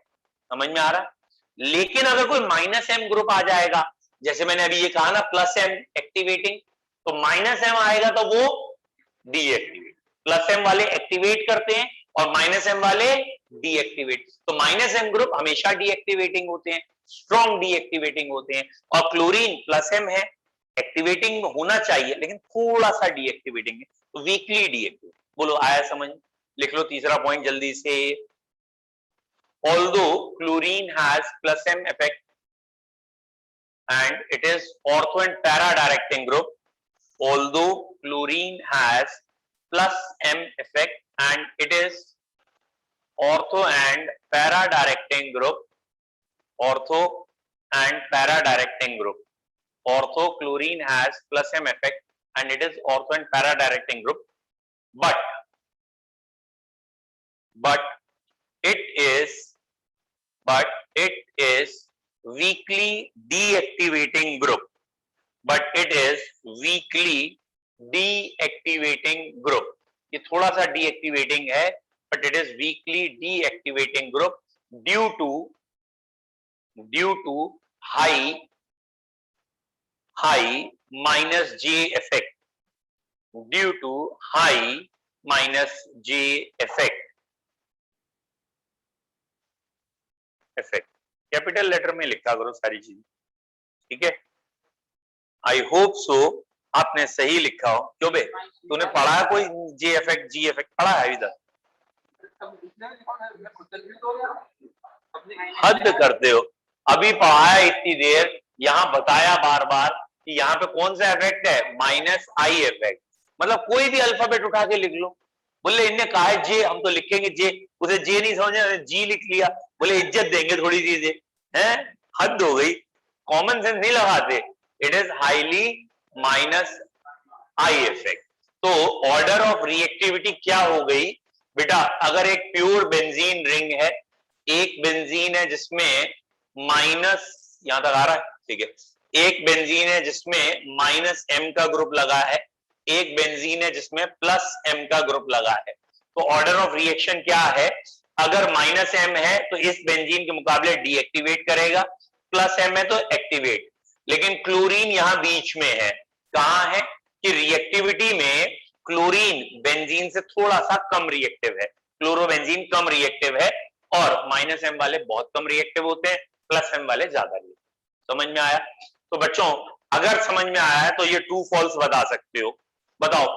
समझ में आ रहा? लेकिन अगर कोई माइनस एम ग्रुप आ जाएगा, जैसे मैंने अभी ये कहा ना प्लस एम एक्टिवेटिंग, तो माइनस एम आएगा तो वो डीएक्टिवेट। प्लस एम वाले एक्टिवेट करते हैं और माइनस एम वाले डीएक्टिवेट। तो माइनस एम ग्रुप हमेशा डीएक्टिवेटिंग होते हैं, स्ट्रॉन्ग डीएक्टिवेटिंग होते हैं, और क्लोरीन प्लस एम है, एक्टिवेटिंग होना चाहिए लेकिन थोड़ा सा डीएक्टिवेटिंग है, तो वीकली डीएक्टिवेट। बोलो आया समझ? लिख लो तीसरा पॉइंट जल्दी से। although chlorine has plus m effect and it is ortho and para directing group, although chlorine has plus m effect and it is ortho and para directing group, ortho and para directing group, ortho chlorine has plus m effect and it is ortho and para directing group, but it is weakly deactivating group, but it is weakly deactivating group। ये थोड़ा सा deactivating है, but it is weakly deactivating group due to high minus J effect, due to high minus J effect। Capital letter में लिखा करो सारी चीज, ठीक है? आई होप सो आपने सही लिखा हो। क्यों बे, तूने पढ़ा है कोई जे इफेक्ट जी इफेक्ट पढ़ा है इधर? हद करते हो, अभी पढ़ाया इतनी देर, यहाँ बताया बार बार कि यहाँ पे कौन सा इफेक्ट है? Minus I effect. मतलब कोई भी अल्फाबेट उठा के लिख लो। बोले इनने कहा है जे, हम तो लिखेंगे जे, उसे जे नहीं समझे, जी लिख लिया। बोले इज्जत देंगे थोड़ी चीजें, हैं? हद हो गई, कॉमन सेंस नहीं लगाते। It is highly minus I effect. तो ऑर्डर ऑफ रिएक्टिविटी क्या हो गई बेटा? अगर एक प्योर बेंजीन रिंग है, एक बेंजीन है जिसमें माइनस, यहां तक आ रहा है, ठीक है? एक बेंजीन है जिसमें माइनस एम का ग्रुप लगा है, एक बेंजीन है जिसमें प्लस एम का ग्रुप लगा है। तो ऑर्डर ऑफ रिएक्शन क्या है? अगर माइनस एम है तो इस बेंजीन के मुकाबले डीएक्टिवेट करेगा, प्लस एम है तो एक्टिवेट। लेकिन क्लोरीन यहां बीच में है। कहां है? कि रिएक्टिविटी में क्लोरीन बेंजीन से थोड़ा सा कम रिएक्टिव है, क्लोरोबेंजीन कम रिएक्टिव है, और माइनस एम वाले बहुत कम रिएक्टिव होते हैं, प्लस एम वाले ज्यादा रिएक्टिव। समझ में आया? तो बच्चों अगर समझ में आया है तो ये ट्रू फॉल्स बता सकते हो। बताओ,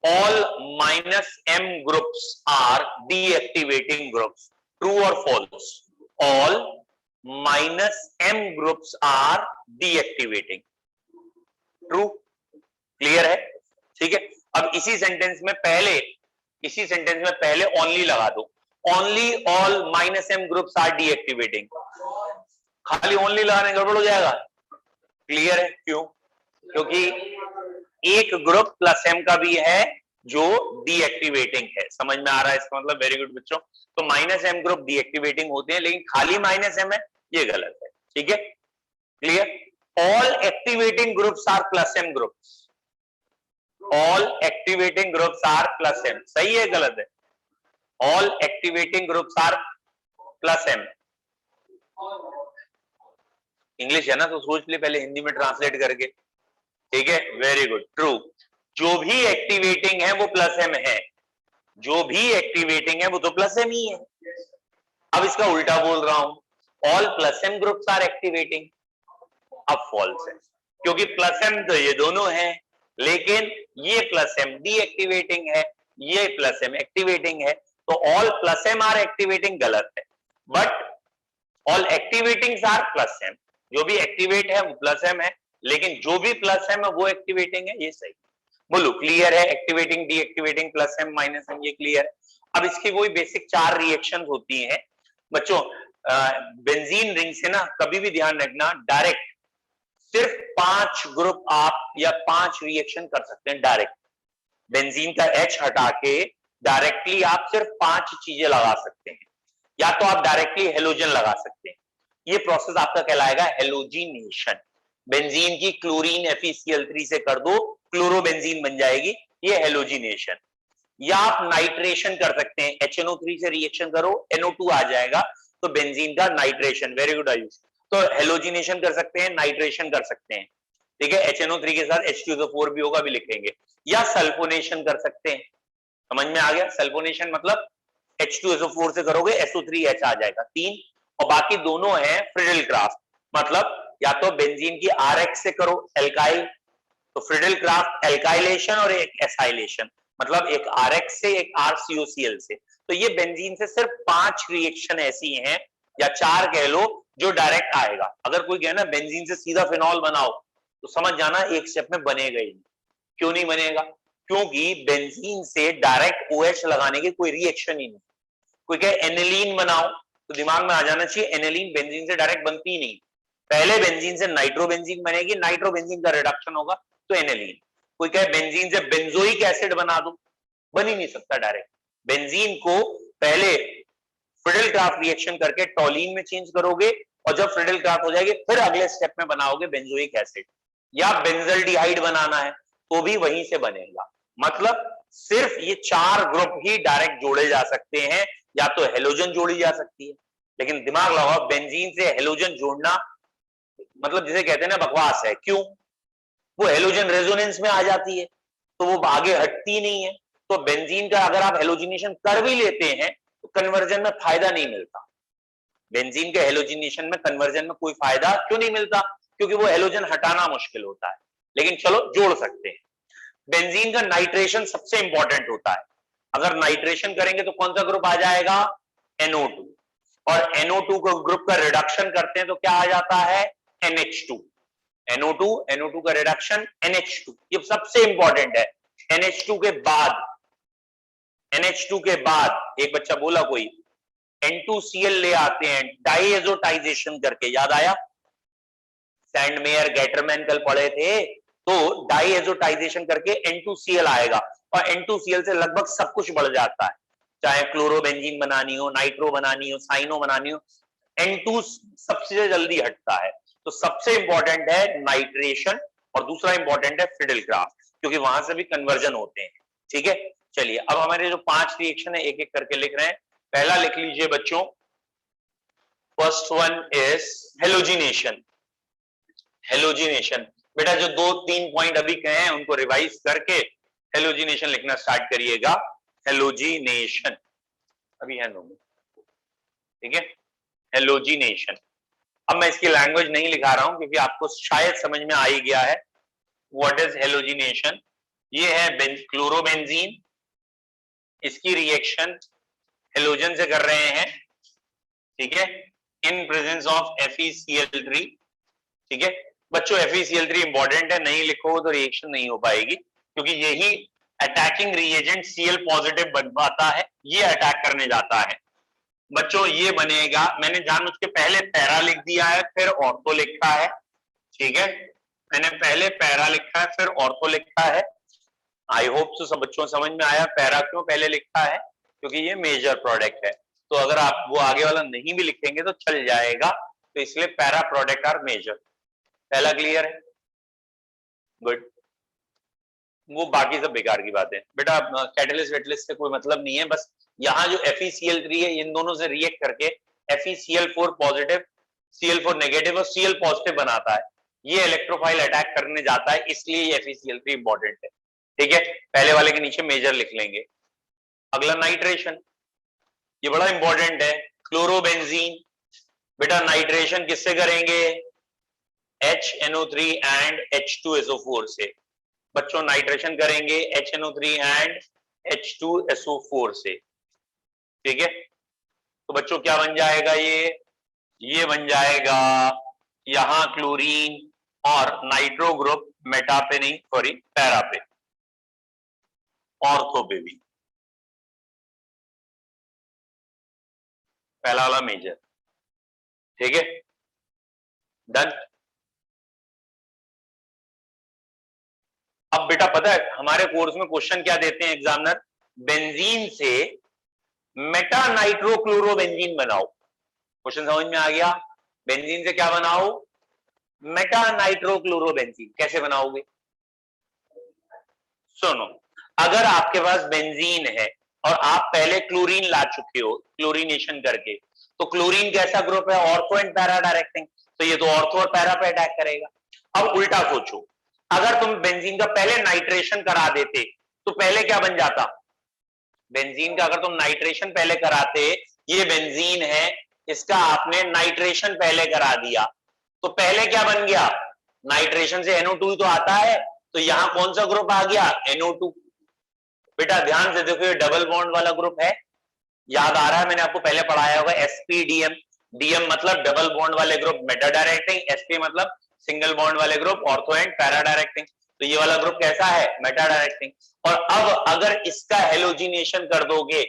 all minus m groups are deactivating groups, true or false? All minus m groups are deactivating, true? Clear है? ठीक है। अब इसी सेंटेंस में पहले ओनली लगा दो। Only all minus M groups are deactivating. खाली ओनली लगाने गड़बड़ हो जाएगा। क्लियर है क्यों? क्योंकि एक ग्रुप प्लस एम का भी है जो डीएक्टिवेटिंग है। समझ में आ रहा है इसका मतलब? वेरी गुड बच्चों। तो माइनस एम ग्रुप डीएक्टिवेटिंग होते हैं, लेकिन खाली माइनस एम है ये गलत है। ठीक है, clear? All activating groups are plus M groups. All activating groups are plus M. सही है गलत है? All activating groups are plus M. English है ना तो सोच ले पहले हिंदी में ट्रांसलेट करके। ठीक है, वेरी गुड, ट्रू। जो भी एक्टिवेटिंग है वो प्लस एम है। जो भी एक्टिवेटिंग है वो तो प्लस एम ही है। अब इसका उल्टा बोल रहा हूं, all plus M groups are activating. अब फॉल्स है, क्योंकि प्लस एम तो ये दोनों है, लेकिन ये प्लस एम डीएक्टिवेटिंग है, ये प्लस एम एक्टिवेटिंग है। तो all plus M are activating गलत है, but all activating are plus M. जो भी एक्टिवेट है वो प्लस एम है, लेकिन जो भी प्लस एम है वो एक्टिवेटिंग है। ये सही। बोलो क्लियर है? Activating, deactivating, plus M, minus M, ये क्लियर। अब इसकी वही बेसिक 4 रिएक्शन होती हैं बच्चों। बेंजीन रिंग से ना कभी भी ध्यान रखना, डायरेक्ट सिर्फ 5 ग्रुप आप या 5 रिएक्शन कर सकते हैं डायरेक्ट। बेंजीन का H हटा के डायरेक्टली आप सिर्फ 5 चीजें लगा सकते हैं। या तो आप डायरेक्टली हेलोजन लगा सकते हैं, ये प्रोसेस आपका कहलाएगा हेलोजिनेशन। बेंजीन की क्लोरीन FeCl3 से कर दो, क्लोरोबेंजीन बन जाएगी, ये हेलोजिनेशन। या आप नाइट्रेशन कर सकते हैं, HNO3 से रिएक्शन करो, NO2 आ जाएगा, तो बेंजीन का नाइट्रेशन। Very good Ayush. तो हेलोजिनेशन कर सकते हैं, नाइट्रेशन कर सकते हैं। ठीक है, HNO3 के साथ H2SO4 भी होगा, भी लिखेंगे। या सल्फोनेशन कर सकते हैं। समझ में आ गया? सल्फोनेशन मतलब H2SO4 से करोगे SO3H आ जाएगा, 3। और बाकी दोनों है फ्रिडल क्राफ्ट, मतलब या तो बेंजीन की RX से करो एल्काइल, तो फ्रिडल क्राफ्ट एल्काइलेशन, और एक एसाइलेशन, मतलब एक RX से एक RCOCl से। तो ये बेंजीन से सिर्फ 5 रिएक्शन ऐसी हैं, या 4 कह लो, जो डायरेक्ट आएगा। अगर कोई कहे ना बेंजीन से सीधा फिनॉल बनाओ, तो समझ जाना एक स्टेप में बनेगा ही नहीं। क्यों नहीं बनेगा? क्योंकि बेंजीन से डायरेक्ट OH लगाने की कोई रिएक्शन ही नहीं। कोई कहे एनिलीन बनाओ, तो दिमाग में आ जाना चाहिए एनिलीन बेंजीन से डायरेक्ट बनती ही नहीं। पहले बेंजीन से नाइट्रोबेंजीन बनेगी, नाइट्रोबेंजीन का रिडक्शन होगा तो एनिलीन। कोई कहे बेंजीन से बेंजोइक एसिड बना दो, बन ही नहीं सकता डायरेक्ट। बेंजीन को पहले फ्रिडल क्राफ्ट रिएक्शन करके टॉलीन में चेंज करोगे, और जब फ्रिडल क्राफ्ट हो जाएगी फिर अगले स्टेप में बनाओगे बेंजोइक एसिड। या बेंजल्डिहाइड बनाना है तो भी वहीं से बनेगा। मतलब सिर्फ ये 4 ग्रुप ही डायरेक्ट जोड़े जा सकते हैं, या तो हेलोजन जोड़ी जा सकती है। लेकिन दिमाग लगाओ, बेंजीन से हेलोजन जोड़ना मतलब जिसे कहते हैं ना बकवास है। क्यों? वो हेलोजन रेजोनेंस में आ जाती है, तो वो आगे हटती नहीं है। तो बेंजीन का अगर आप हेलोजिनेशन कर भी लेते हैं तो कन्वर्जन में फायदा नहीं मिलता। बेंजीन के हेलोजिनेशन में कन्वर्जन में कोई फायदा क्यों नहीं मिलता? क्योंकि वो हेलोजन हटाना मुश्किल होता है। लेकिन चलो जोड़ सकते हैं। बेंजीन का नाइट्रेशन सबसे इंपॉर्टेंट होता है। अगर नाइट्रेशन करेंगे तो कौन सा ग्रुप आ जाएगा? NO2। और NO2 को ग्रुप का रिडक्शन करते हैं तो क्या आ जाता है? NH2। NO2 का रिडक्शन NH2, ये सबसे इंपॉर्टेंट है। NH2 के बाद एक बच्चा बोला कोई N2Cl ले आते हैं डाइएजोटाइजेशन करके, याद आया? सैंडमेयर गैटरमैन कल पढ़े थे, तो डाइएजोटाइजेशन करके N2Cl आएगा, और N2Cl से लगभग सब कुछ बढ़ जाता है। चाहे क्लोरोबेंजीन बनानी हो, नाइट्रो बनानी हो, साइनो बनानी हो, N2 सबसे जल्दी हटता है। तो सबसे इंपॉर्टेंट है नाइट्रेशन, और दूसरा इंपॉर्टेंट है फ्रिडल क्राफ्ट, क्योंकि वहां से भी कन्वर्जन होते हैं। ठीक है, चलिए अब हमारे जो 5 रिएक्शन है एक एक करके लिख रहे हैं। पहला लिख लीजिए बच्चों, first one is halogenation. Halogenation बेटा जो 2-3 पॉइंट अभी कहे हैं उनको रिवाइज करके हेलोजिनेशन लिखना स्टार्ट करिएगा। हेलोजिनेशन अभी है नो, ठीक है, हेलोजिनेशन। अब मैं इसकी लैंग्वेज नहीं लिखा रहा हूं क्योंकि आपको शायद समझ में आ ही गया है व्हाट इज हेलोजिनेशन। ये है क्लोरोबेंजीन, इसकी रिएक्शन हेलोजन से कर रहे हैं, ठीक है, इन प्रेजेंस ऑफ FeCl3। ठीक है बच्चों, FeCl3 इंपॉर्टेंट है, नहीं लिखो तो रिएक्शन नहीं हो पाएगी, क्योंकि यही अटैकिंग रिएजेंट Cl पॉजिटिव बन पाता है, ये अटैक करने जाता है। बच्चों ये बनेगा, मैंने जानबूझ के पहले पैरा लिख दिया है फिर ऑर्थो लिखा है, ठीक है, मैंने पहले पैरा लिखा है फिर ऑर्थो लिखा है। आई होप तो सब बच्चों समझ में आया पैरा क्यों पहले लिखा है, क्योंकि ये मेजर प्रोडक्ट है। तो अगर आप वो आगे वाला नहीं भी लिखेंगे तो चल जाएगा, तो इसलिए पैरा प्रोडक्ट आर मेजर। पहला क्लियर है? गुड। वो बाकी सब बेकार की बात है बेटा, कैटलिस्ट वेटलिस्ट से कोई मतलब नहीं है, बस यहाँ जो FeCl3 है इन दोनों से रिएक्ट करके FeCl4 पॉजिटिव, Cl4 नेगेटिव और Cl पॉजिटिव बनाता है, ये इलेक्ट्रोफाइल अटैक करने जाता है, इसलिए ये FeCl3 इंपॉर्टेंट है, ठीक है। पहले वाले के नीचे मेजर लिख लेंगे। अगला नाइट्रेशन, ये बड़ा इंपॉर्टेंट है, क्लोरोबेंजीन। बेटा नाइट्रेशन किससे करेंगे? HNO3 एंड H2SO4 से। बच्चों नाइट्रेशन करेंगे HNO3 एंड H2SO4 से, ठीक है। तो बच्चों क्या बन जाएगा? ये बन जाएगा यहां क्लोरीन और नाइट्रो ग्रुप मेटा पे नहीं, सॉरी पैरा पे, ऑर्थो पे भी, पहला वाला मेजर, ठीक है, डन। अब बेटा पता है हमारे कोर्स में क्वेश्चन क्या देते हैं एग्जामिनर? बेंजीन से मेटा नाइट्रोक्लोरोबेंजीन बनाओ। क्वेश्चन समझ में आ गया? बेंजीन से क्या बनाओ? Meta nitrochlorobenzene. कैसे बनाओगे? सुनो, अगर आपके पास बेंजीन है और आप पहले क्लोरीन ला चुके हो क्लोरीनेशन करके, तो क्लोरीन कैसा ग्रुप है? ऑर्थो एंड पैरा डायरेक्टिंग, तो ये तो ऑर्थो और पैरा पे अटैक करेगा। अब उल्टा सोचो, अगर तुम बेंजीन का पहले नाइट्रेशन करा देते तो पहले क्या बन जाता? बेंजीन का अगर तुम नाइट्रेशन पहले कराते, ये बेंजीन है, इसका आपने नाइट्रेशन पहले करा दिया, तो पहले क्या बन गया? नाइट्रेशन से NO2 तो आता है, तो यहां कौन सा ग्रुप आ गया? NO2। बेटा ध्यान से देखो, ये डबल बॉन्ड वाला ग्रुप है, याद आ रहा है? मैंने आपको पहले पढ़ाया होगा SPDM। DM मतलब डबल बॉन्ड वाले ग्रुप मेटा डायरेक्टिंग, SP मतलब सिंगल बॉन्ड वाले group ortho and para directing. तो ये वाला ग्रुप कैसा है? Meta directing. और अब अगर इसका हेलोजिनेशन कर दोगे,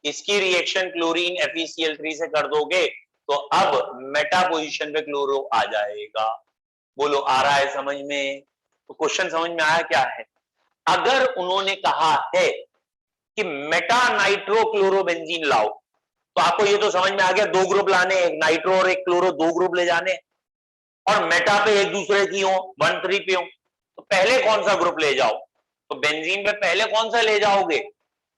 इसकी रिएक्शन क्लोरीन FeCl3 से कर दोगे, तो अब मेटा पोजीशन पे क्लोरो आ जाएगा। बोलो आ रहा है समझ में? तो क्वेश्चन समझ में आया क्या है? अगर उन्होंने कहा है कि मेटा नाइट्रोक्लोरोबेंजीन लाओ, तो आपको ये तो समझ में आ गया दो ग्रुप लाने, एक नाइट्रो और एक क्लोरो, दो ग्रुप ले जाने, और मेटा पे एक दूसरे की हो, 1,3 पे हो, तो पहले कौन सा ग्रुप ले जाओ? तो बेंजीन पे पहले कौन सा ले जाओगे?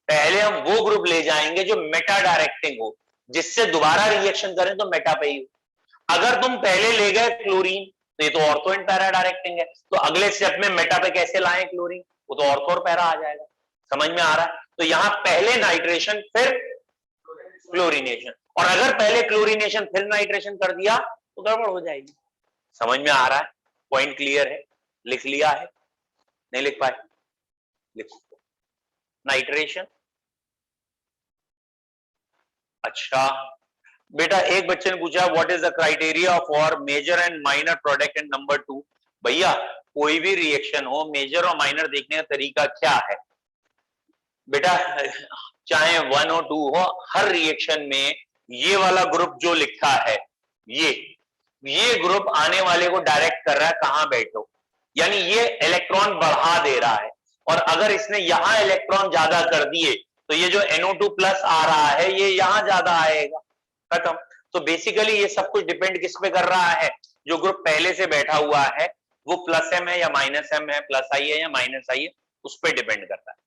पहले हम वो ग्रुप ले जाएंगे जो मेटा डायरेक्टिंग हो, जिससे दोबारा रिएक्शन करें तो मेटा पे ही हो। अगर तुम पहले ले गए क्लोरीन, तो ये तो ऑर्थो एंड पैरा डायरेक्टिंग है, तो अगले स्टेप में मेटा पे कैसे लाएं क्लोरीन? वो तो ऑर्थो और पैरा आ जाएगा। समझ में आ रहा है? तो यहां पहले नाइट्रेशन फिर क्लोरीनेशन, और अगर पहले क्लोरीनेशन फिर नाइट्रेशन कर दिया तो गड़बड़ हो जाएगी। समझ में आ रहा है? पॉइंट क्लियर है? लिख लिया है? नहीं लिख पाए? लिखो नाइट्रेशन। अच्छा बेटा, एक बच्चे ने पूछा what is the criteria for major and minor product in number 2। भैया कोई भी रिएक्शन हो, मेजर और माइनर देखने का तरीका क्या है? बेटा चाहे 1 और 2 हो, हर रिएक्शन में ये वाला ग्रुप जो लिखा है, ये ग्रुप आने वाले को डायरेक्ट कर रहा है कहां बैठो, यानी ये इलेक्ट्रॉन बढ़ा दे रहा है, और अगर इसने यहां इलेक्ट्रॉन ज्यादा कर दिए तो ये जो NO2 प्लस आ रहा है ये यहां ज्यादा आएगा। खत्म। तो बेसिकली ये सब कुछ डिपेंड किस पे कर रहा है? जो ग्रुप पहले से बैठा हुआ है वो प्लस M है या माइनस M है, प्लस I है या माइनस I है, उस पर डिपेंड करता है।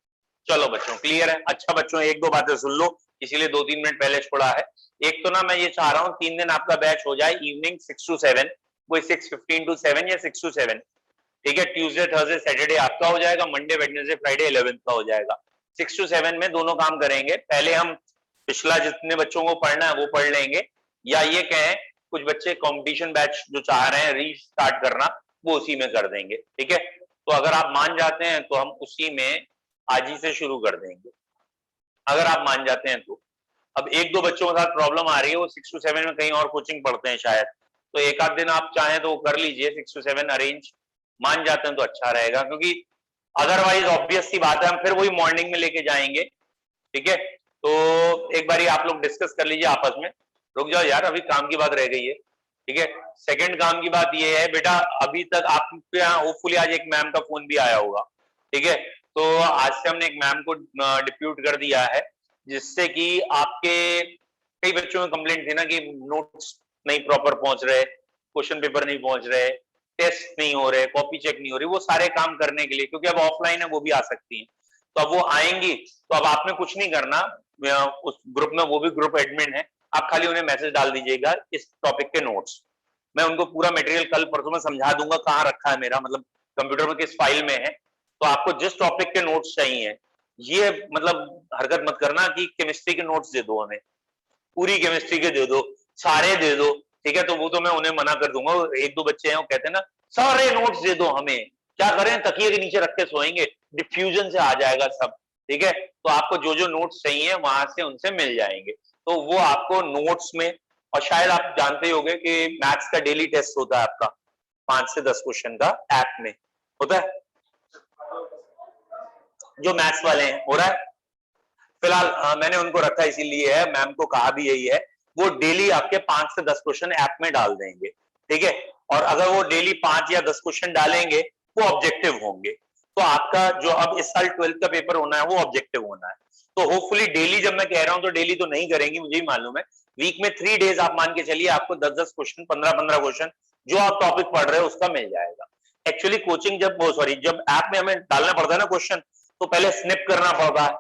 चलो बच्चों क्लियर है? अच्छा बच्चों एक दो बातें सुन लो, इसीलिए 2-3 मिनट पहले छोड़ा है। एक तो ना मैं ये चाह रहा हूँ 3 दिन आपका बैच हो जाए इवनिंग 6 to 7, कोई 6:15 to 7 या 6 to 7, ठीक है। ट्यूसडे थर्सडे सैटरडे आपका हो जाएगा, मंडे वेडनेसडे फ्राइडे 11th का हो जाएगा। 6 to 7 में दोनों काम करेंगे। पहले हम पिछला जितने बच्चों को पढ़ना है वो पढ़ लेंगे, या ये कहें कुछ बच्चे कंपटीशन बैच जो चाह रहे हैं रीस्टार्ट करना, वो उसी में कर देंगे, ठीक है। तो अगर आप मान जाते हैं तो हम उसी में आज ही से शुरू कर देंगे, अगर आप मान जाते हैं तो। अब एक दो बच्चों के साथ प्रॉब्लम आ रही है, वो 6 to 7 में कहीं और कोचिंग पढ़ते हैं शायद, तो एक आध दिन आप चाहें तो कर लीजिए 6 to 7 अरेंज, मान जाते हैं तो अच्छा रहेगा, क्योंकि अदरवाइज ऑब्वियस सी बात है हम फिर वही मॉर्निंग में लेके जाएंगे, ठीक है। तो एक बारी आप लोग डिस्कस कर लीजिए आपस में। रुक जाओ यार, अभी काम की बात रह गई है, ठीक है। सेकंड काम की बात ये है बेटा, अभी तक आपके यहाँ होपफुली आज एक मैम का फोन भी आया होगा, ठीक है। तो आज से हमने एक मैम को डिप्यूट कर दिया है, जिससे कि आपके कई बच्चों में कंप्लेंट थी ना कि नोट्स नहीं प्रॉपर पहुंच रहे, क्वेश्चन पेपर नहीं पहुंच रहे, टेस्ट नहीं हो रहे, कॉपी चेक नहीं हो रही, वो सारे काम करने के लिए, क्योंकि अब ऑफलाइन है वो भी आ सकती है, तो अब वो आएंगी। तो अब आपने कुछ नहीं करना, उस ग्रुप में वो भी ग्रुप एडमिन है, आप खाली उन्हें मैसेज डाल दीजिएगा इस टॉपिक के नोट्स। मैं उनको पूरा मटेरियल कल परसों में समझा दूंगा कहाँ रखा है मेरा, मतलब कंप्यूटर में किस फाइल में है। तो आपको जिस टॉपिक के नोट्स चाहिए, ये मतलब हरकत मत करना कि केमिस्ट्री के नोट्स दे दो हमें, पूरी केमिस्ट्री के दे दो, सारे दे दो, ठीक है। तो वो तो मैं उन्हें मना कर दूंगा। एक दो बच्चे हैं वो कहते हैं ना सारे नोट्स दे दो हमें, क्या करें, तकिए के नीचे रख के सोएंगे, डिफ्यूजन से आ जाएगा सब, ठीक है। तो आपको जो जो नोट्स चाहिए वहां से उनसे मिल जाएंगे, तो वो आपको नोट्स में। और शायद आप जानते ही होंगे कि मैथ्स का डेली टेस्ट होता है आपका 5 से 10 क्वेश्चन का ऐप में होता है, जो मैथ्स वाले हैं हो रहा है फिलहाल। मैंने उनको रखा इसीलिए है, मैम को कहा भी यही है, वो डेली आपके 5 से 10 क्वेश्चन ऐप में डाल देंगे, ठीक है। और अगर वो डेली 5 या 10 क्वेश्चन डालेंगे वो ऑब्जेक्टिव होंगे, तो आपका जो अब इस साल 12th का पेपर होना है वो ऑब्जेक्टिव होना है। तो होपफुली डेली, जब मैं कह रहा हूं तो डेली तो नहीं करेंगी, मुझे ही मालूम है, वीक में 3 डेज आप मान के चलिए आपको 10-10 क्वेश्चन, 15-15 क्वेश्चन जो आप टॉपिक पढ़ रहे हो उसका मिल जाएगा। एक्चुअली कोचिंग जब वो सॉरी जब ऐप में हमें डालना पड़ता है ना क्वेश्चन, तो पहले स्निप करना पड़ता है,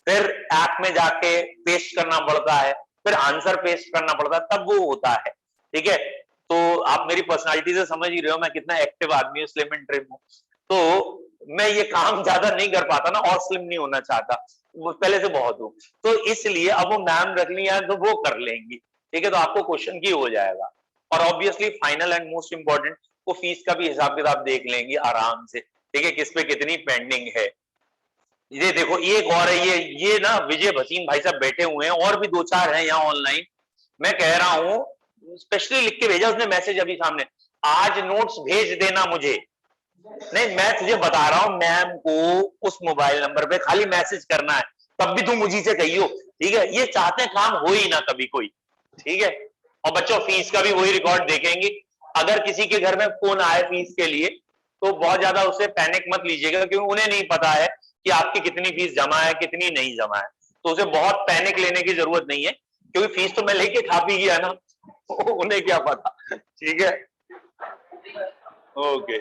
फिर ऐप में जाके पेस्ट करना पड़ता है, फिर आंसर पेस्ट करना पड़ता है, तब वो होता है, ठीक है। तो आप मेरी पर्सनालिटी से समझ ही रहे हो मैं कितना एक्टिव आदमी हूँ, स्लिम एंड ट्रिम हूँ। तो मैं ये काम ज्यादा नहीं कर पाता ना, और स्लिम नहीं होना चाहता, वो पहले से बहुत हूँ, तो इसलिए अब वो मैम रख ली है तो वो कर लेंगी, ठीक है। तो आपको क्वेश्चन की हो जाएगा, और obviously final and most important, वो फीस का भी हिसाब किताब देख लेंगी आराम से, ठीक है, किस पे कितनी पेंडिंग है। ये देखो एक और है, ये ना विजय भसीन भाई साहब बैठे हुए हैं, और भी 2-4 हैं यहाँ ऑनलाइन। मैं कह रहा हूँ स्पेशली लिख के भेजा उसने मैसेज अभी सामने, आज नोट्स भेज देना मुझे। नहीं मैं तुझे बता रहा हूँ, मैम को उस मोबाइल नंबर पे खाली मैसेज करना है, तब भी तुम मुझी से कहियो, ठीक है। ये चाहते हैं काम हो ही ना कभी कोई, ठीक है। और बच्चों फीस का भी वही रिकॉर्ड देखेंगे, अगर किसी के घर में फोन आए फीस के लिए तो बहुत ज्यादा उससे पैनिक मत लीजिएगा, क्योंकि उन्हें नहीं पता है कि आपकी कितनी फीस जमा है कितनी नहीं जमा है, तो उसे बहुत पैनिक लेने की जरूरत नहीं है, क्योंकि फीस तो मैं लेके खा पी गया ना उन्हें क्या पता, ठीक है। ओके